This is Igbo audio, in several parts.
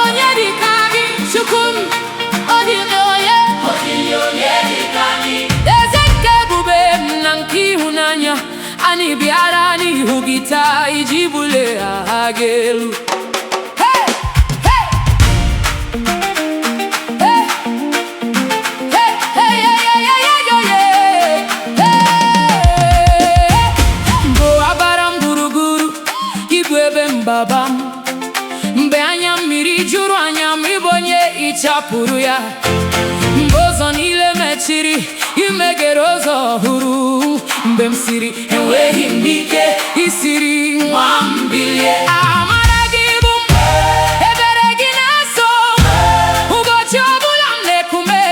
Onye dịka gị, Chukwu m, ọ dịghị onye dịka gị. Eze nke ebube m na nke ịhụnanya, anyị bịara n'ihu gị taa iji bulie aha gị elu. Baba m, mgbe anya mmiri juru anya m, ịbụ onye ịchapụrụ ya. Mgbe ụzọ niile mechiri, imeghere ụzọ ọhụrụ. Mgbe m siri enweghị m ike, isiri nwa m bilie. Amara gị bụ m, ebere gị na-eso m. Ụbọchị ọbụla m na-ekume,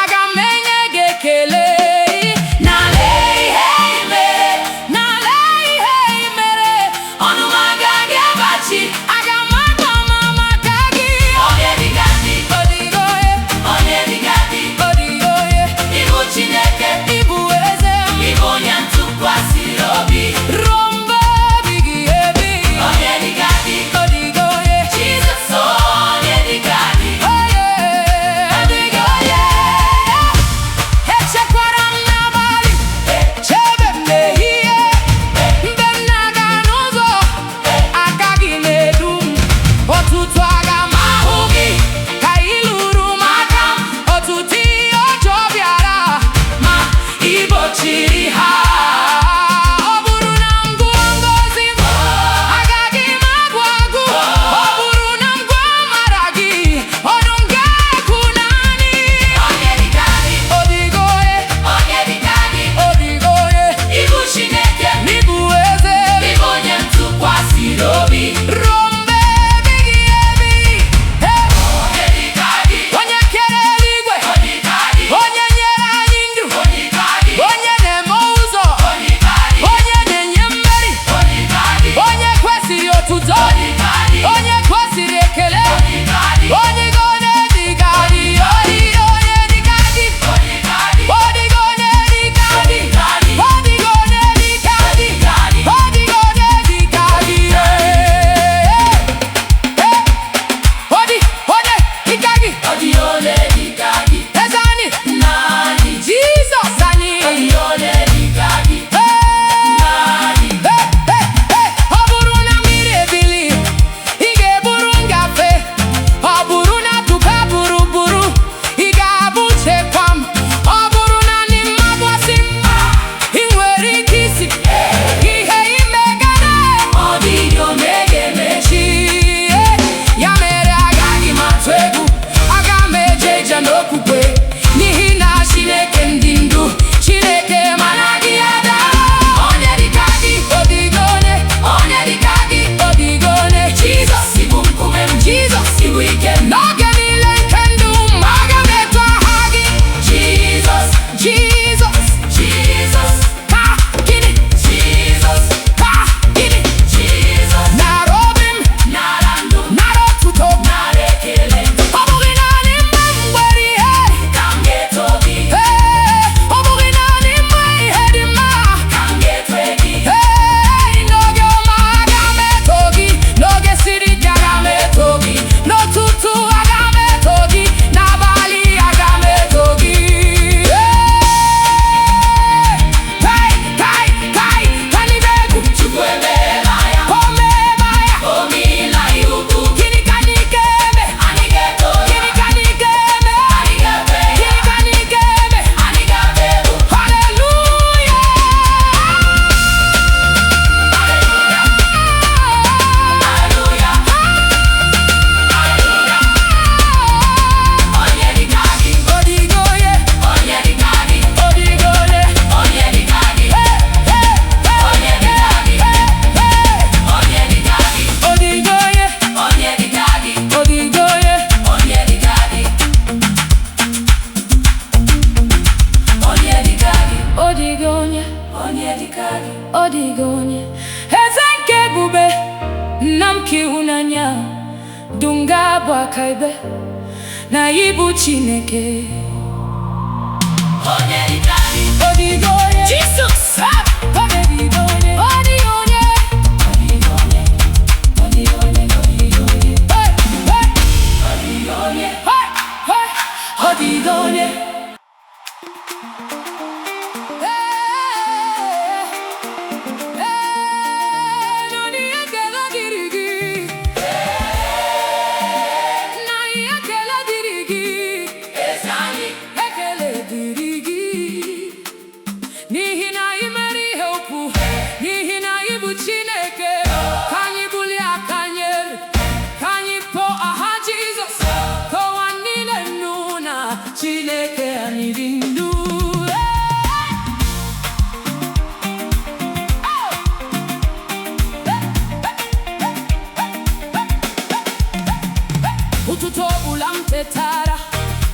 aga m enye gị ekele. N'ala ihe i mere, n'ala ihe i mere, ọnụ m agaghị abachi. Aga m agba ama maka gị. Onye dịka gị, ọ dịghị onye. Onye dịka gị, ọ dịghị onye. Ịbụ Chineke, ịbụ eze m, ịbụ onye ntụkwasịrị obi. Ruo mgbe ebighị ebi. Onye dịka gị, ọ dịghị onye. Jizọs, onye dịka gị. Onye, ọ dịghị onye. Echekwara m n'abalị, chebe m n'ehihie. Mgbe m na-aga n'ụzọ, aka gị na-edu m. Ọtụtụ aga m ahụ gị ka ị lụrụ m aka m. Ọtụtụ ihe ọjọọ bịara, ma ị gbochiri ha. Ọ bụrụ na m gụọ ngọzi m, agaghị m agụ agụ. Ọ bụrụ na m gụọ amara gị, ọnụ m ga-ekwu naanị. Onye dịka gị, ọ dịghị onye. Onye dịka gị, ọ dịghị onye. Ịbụ Chineke, ịbụ eze, ịbụ onye ntụkwasịrị obi. Ruo mgbe ebighị ebi. Onye dịka gị, onye kere eluigwe, onye nyere anyị ndụ, onye na-eme ụzọ, onye na-enye mmeri, onye kwesịrị otuto, onye kwesịrị ekele. Onye dịka gị, ọ dịghị onye dịka gị. Ọ dịghị onye dịka gị. Ọ dịghị onye dịka gị. Ọ dịghị onye dịka gị. Ọ dị onye dịka gị. Ọ dịghị onye dịka gị. Eze anyị, Jizọs anyị. Ọ dịghị onye dịka gị. Ọ bụrụ na mmiri ebili, ị ga-eburu ngafe. Ọ bụrụ na tụba buru, ị ga-abụ chekwa m. Ọ bụrụ na ndị mmadụ asị m, ị nwere ike isi ihe imegara. Ọ dịghị onye ga-emechi. Ya mere agaghị m atụ egwu, aga m eje ije n'okwukwe, n'ihi na Chineke ndị ndu, Chineke mana gị ada. Onye dịka gị, ọ dịghị onye. Onye dịka gị, ọ dịghị onye. Jizọs, ịbụ nkume m. Jizọs, ịbụ ike m. N'oge niile nke ndụ m, aga m eto aha gị. Jizọs, Jizọs, Jizọs. Ka gịnị? Jizọs. Ka gịnị? Jizọs. Nara obi m, nara ndụ m, nara otuto m, nara ekele m. Ọ bụghị naanị mgbe m nwere ihe ka m ga-eto gị. Ọ bụghị naanị mgbe ihe dị mma ka m ga-eto gị. N'oge ọma aga m eto gị, n'oge siri ike aga m eto gị, n'ụtụtụ aga m eto gị, n'abalị aga m eto gị. Ka anyị ga-egwu. Chukwu emeela ya, o meela ya, o meela ya ukwu. Gịnị ka anyị ga-eme? Anyị ga-eto ya. Gịnị ka anyị ga-eme? Anyị ga-efe ya. Gịnị ka anyị ga-eme? Anyị ga-efe ya. Hallelujah! Onye dịka gị, ọ dịghị onye. Onye dịka gị, ọ dịghị onye. Onye dịka gị, onye dịka gị, onye dịka gị, ọ dịghị onye. Onye dịka gị, ọ dịghị onye. Onye dịka gị, onye dịka gị, ọ dịghị onye. Onye dịka gị, ọ dịghị onye. Eze nke ebube, nna m ka ịhụnanya, dum ga-abụ akaebe na ịbụ Chineke. Onye dịka gị, ọ dịghị onye. Jizọs, ọ dịghị onye.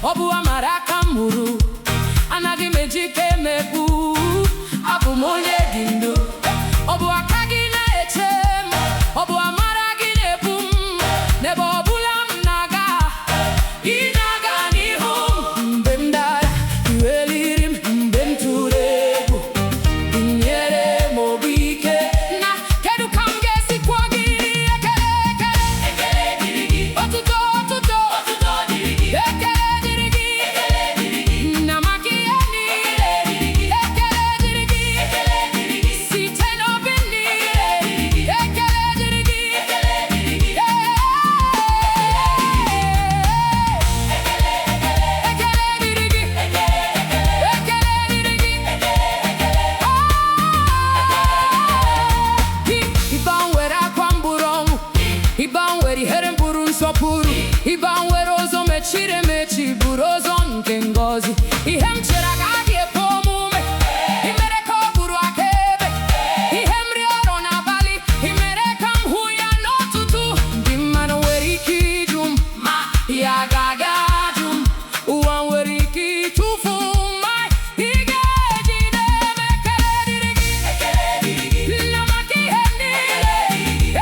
ọ bụ amara ka m hụrụ, anaghị m ejike emegbu, abụ m onye dị ndụ. Ọ bụ aka gị na-eche m, ọ bụ amara gị na-ebu m n'ebe ọbụla m na-aga. Ị na-aga n'ihu m mgbe m dara, ị weliri m mgbe m tụrụ egwu, ị nyere m obi ike. Na kedu ka m ga-esi kwụọ gị ekele? Ekele dịrị gị, otuto otuto dịrị gị, ekele dịrị gị, na maka ihe niile, ekele dịrị gị, site n'obi niile, ekele dịrị gị, ekele dịrị gị, ị gbanwere akwa mburu ọnwụ, ị gbanwere ihere mburu nsọpụrụ, ị gbanwere ụzọ mechiri emechi bụrụ ụzọ nke ngọzi. Ihe m chere agaghị ekwe omume, ị mere ka ọ bụrụ akaebe. Ihe m rịọrọ n'abalị, ị mere ka m hụ ya n'ụtụtụ. Ndị mmadụ nwere ike ịjụ m, ma ya agaghị ajụ m. Ụwa nwere ike ịtụfu m, ma ị ga-ejide m. Ekele dịrị gị, na maka ihe niile,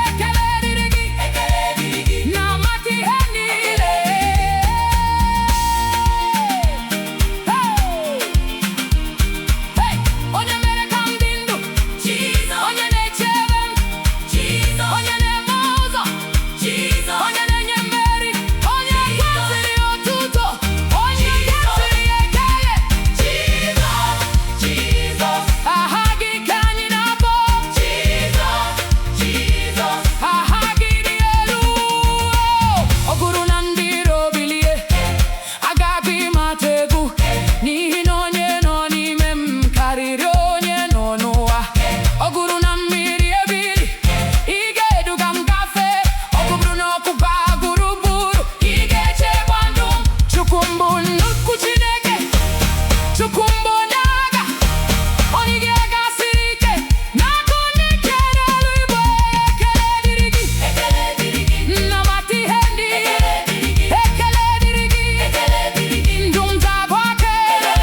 ekele dịrị gị, na maka ihe niile. Onye mere ka m dị ndụ, onye na-echebe m, onye na-eme ụzọ, onye na-enye mmeri, onye kwesịrị otuto, onye kwesịrị ekele. Aha gị ka anyị na-akpọ, aha gị dị elu. Ọ bụrụ na ndị iro bilie, agaghị m atụ egwu, n'ihi na onye nọ n'ime m karịrị onye nọ n'ụwa. Ọ bụrụ na mmiri ebili, ị ga-eduga m gafee. Ọ bụrụ na ọkụba gburugburu, ị ga-echekwa ndụ m. Chukwu mbụ nnukwu Chineke, Chukwu mbụ onye agha, onye ga-aga siri ike, n'aka onye kere eluigwe. Ekele dịrị gị, na maka ihe niile, ekele dịrị gị, ndụ m ga-abụ akaebe.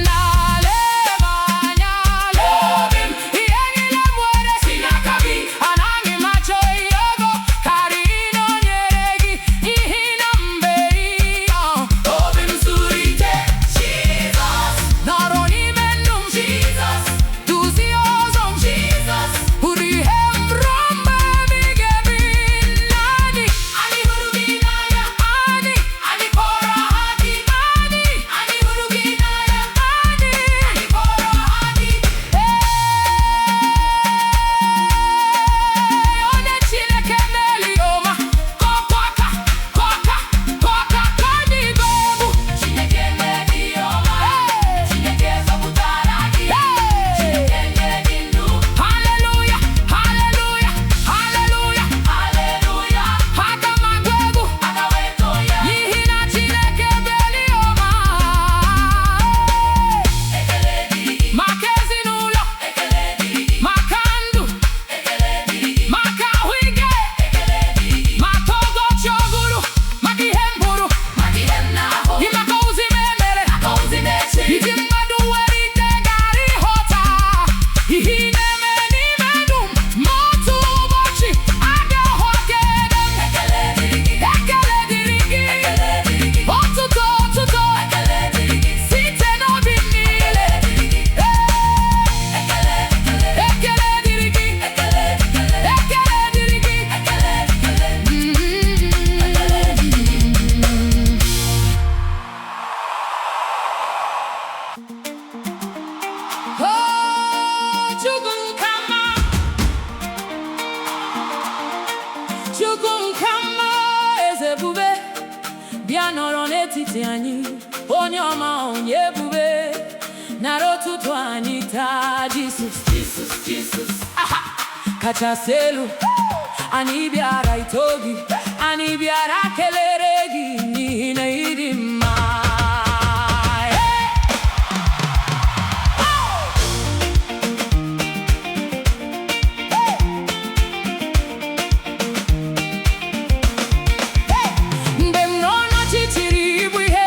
Na-eleba anya n'obi m, ihe niile m nwere si n'aka gị. Anaghị m achọ ihe ego karịa na o nyere gị, n'ihi na mgbe obi m zuru ike, nọrọ n'ime ndụ m, duzie ụzọ m, hụrụ ihe m ruo mgbe ebighị ebi. Naanị anyị hụrụ gị n'anya, anyị kpọrọ aha gị, anyị hụrụ gị n'anya, anyị kpọrọ aha gị. Onye Chineke na-eli ọma, kọkwa aka, ka ndị Igbo egwu. Chineke na-eli ọma, Chineke zọpụtara gị, Chineke nyere gị ndụ. Haleluya, haleluya, haleluya, haleluya. Aga m agụ egwu, n'ihi na Chineke bụ eli ọma. Maka ezinụlọ, maka ndụ, maka ahụike, maka ụbọchị ọgụrụ, maka ihe m bụrụ, ị maka ozi m emere, iji mmadụ nwere ike gara ịghọta ihe ị na-eme n'ime ndụ m. Ma otu ụbọchị a ga-ahụ akaebe m. Ekele dịrị gị, otuto site n'obi m niile. Ekele dịrị gị, ekele dịrị gị. Chukwu m ka mma, Chukwu m ka mma, eze ebube, bịa nọrọ n'etiti anyị. Onye ọma, onye ebube, nara otuto anyị taa. Jisọs, aha, kachasị elu, anyị bịara ito gị, anyị bịara kelere gị, n'ihi na ị dị mma. Mgbe m nọ n'ọchịchịrị, ịbụ ihe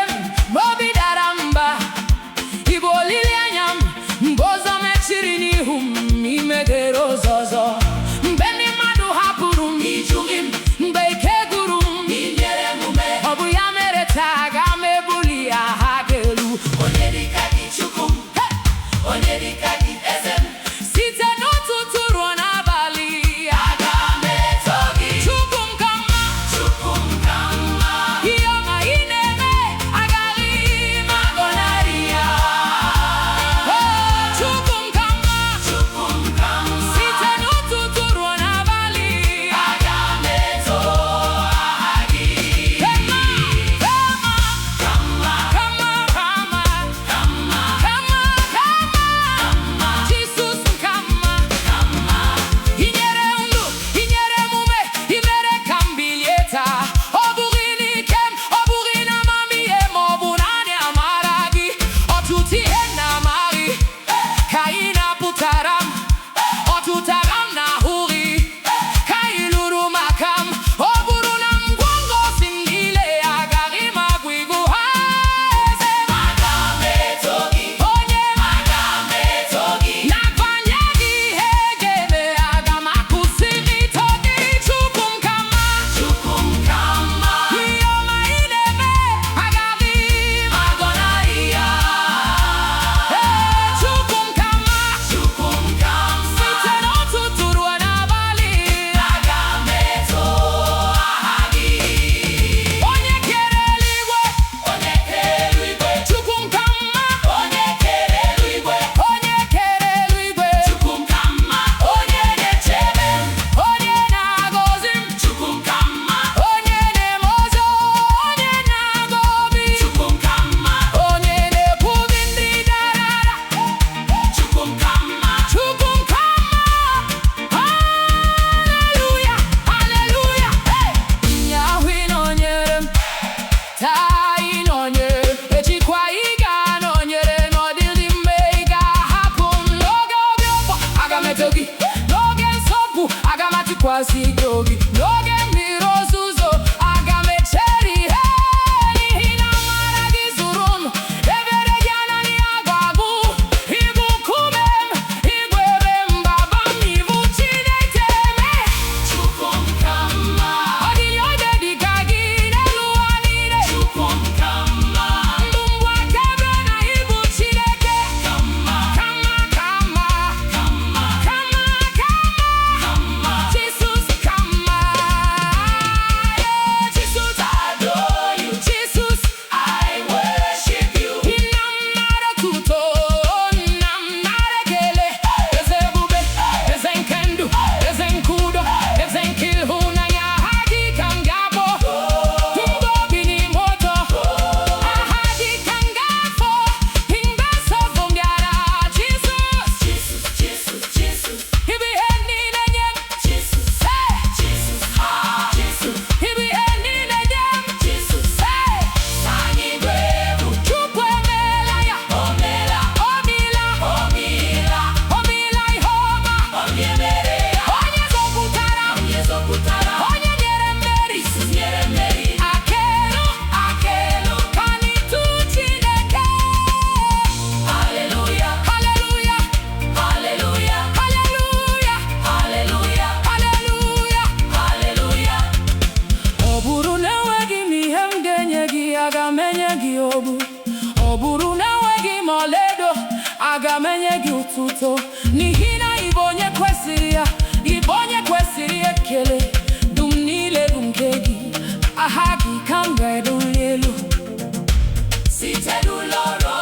aga m eto gị. N'oge nsogbu, aga m atụkwasị gị obi. N'oge mmiri ozuzo, aga m echere ihe. N'ihi na amara gị zuru m, ebere gị anaghị agwụ. Ịbụ nkume m, ịbụ ebe mgbaba m, ịbụ Chineke m. Chukwu m ka mma. Ọ dịghị onye dị ka gị n'elu ụwa niile. Chukwu m ka mma. Ndụ mbụ akaebe na ịbụ Chineke. Ka mma, ka mma, ka mma, ka mma, ka mma, ka mma. Jesus ka mma. Jesus, I adore you. Jesus, I worship you. Nna m nara otuto, nna m nara ekele. Eze ebube, eze nke ndụ, eze nke udo, eze nke ịhụnanya. Aha gị ka m ga-akpọ mgbe obi n'ime ụtọ. Aha gị ka m ga-afọ mgbe nsogbu m bịara. Jesus, Jesus, Jesus, Jesus. Ị bụ ihe niile nye m. Jesus, hey, Jesus, ah, Jesus. Ị bụ ihe niile nye m. Jesus, hey, anyị ga-ebu. Chukwu emeela ya. O meela, o meela, o meela, o meela ihe ọma. Onye mere ya. Onye zọpụtara, onye zọpụtara, onye nyere mmeri, nyere mmeri. Akelu, akelu, ka anyị too Chineke. Hallelujah, hallelujah, hallelujah, hallelujah, hallelujah, hallelujah, hallelujah. Ọ bụrụ na enweghị m ihe m ga-enye gị, aga m enye gị obu. Ọ bụrụ na enweghị m ọlaedo, aga m enye gị ụtụtụ. N'ihi na ị bụ onye kwesịrị ya, ị bụ onye kwesịrị ekele. Ndụ m niile bụ nke gị, aha gị ka m ga-ebuli elu. Site n'ụlọ ọrụ